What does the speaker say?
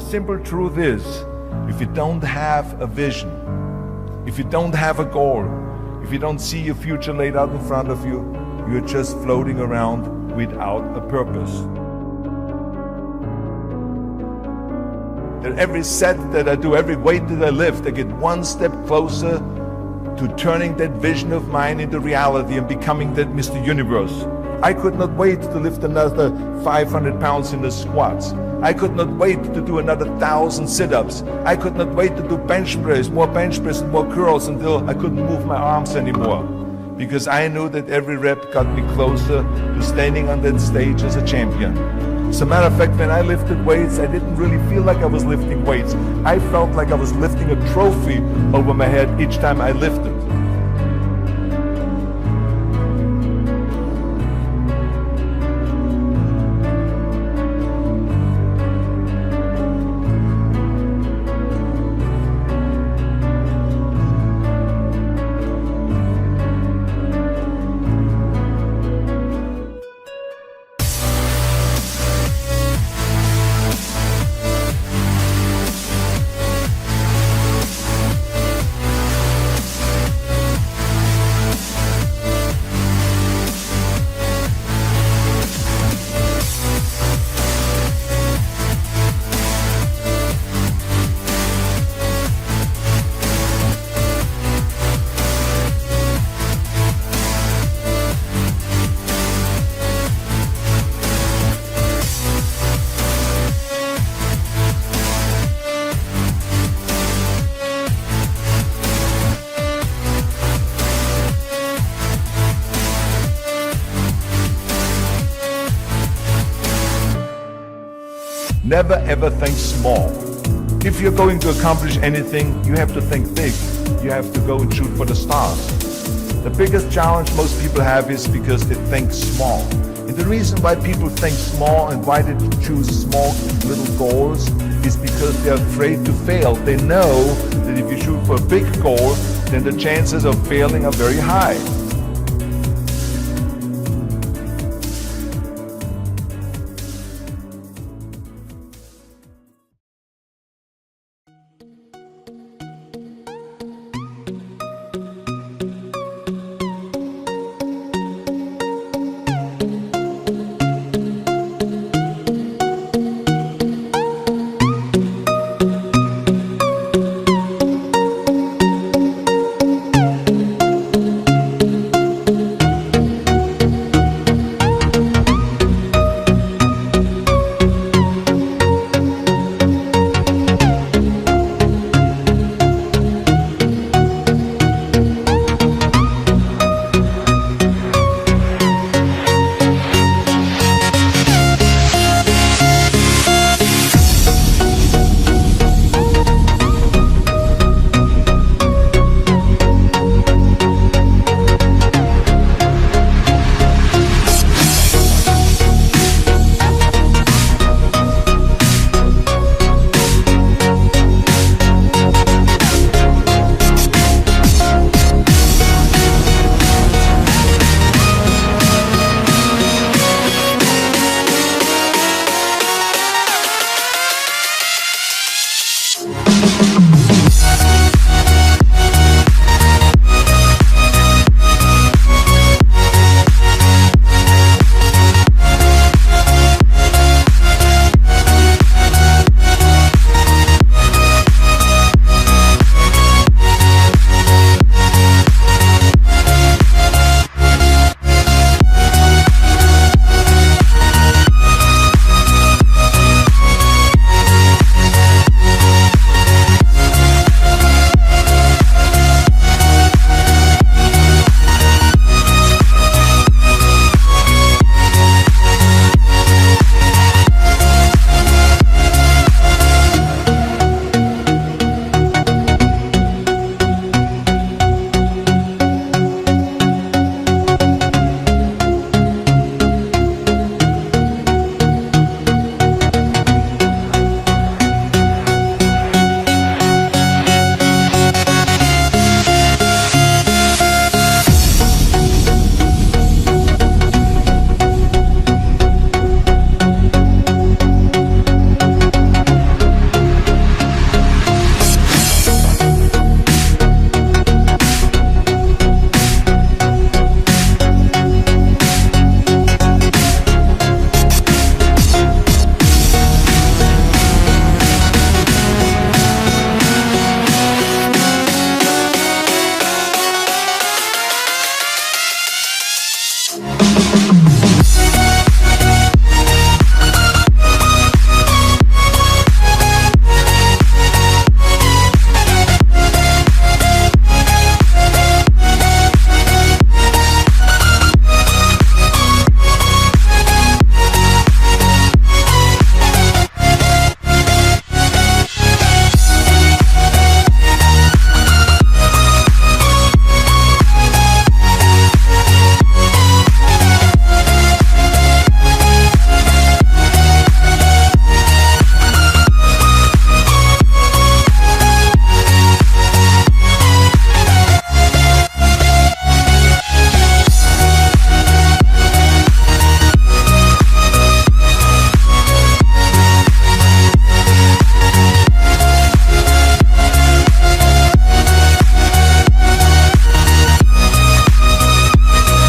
simple truth is, if you don't have a vision, if you don't have a goal, if you don't see your future laid out in front of you, you're just floating around without a purpose. That every set that I do, every weight that I lift, I get one step closer to turning that vision of mine into reality and becoming that Mr. Universe. I could not wait to lift another 500 pounds in the squats. I could not wait to do another 1,000 sit-ups. I could not wait to do bench press, more bench press and more curls until I couldn't move my arms anymore. Because I knew that every rep got me closer to standing on that stage as a champion. As a matter of fact, when I lifted weights, I didn't really feel like I was lifting weights. I felt like I was lifting a trophy over my head each time I lifted. Never ever think small. If you're going to accomplish anything, you have to think big. You have to go and shoot for the stars. The biggest challenge most people have is because they think small. And the reason why people think small and why they choose small little goals is because they're afraid to fail. They know that if you shoot for a big goal, then the chances of failing are very high.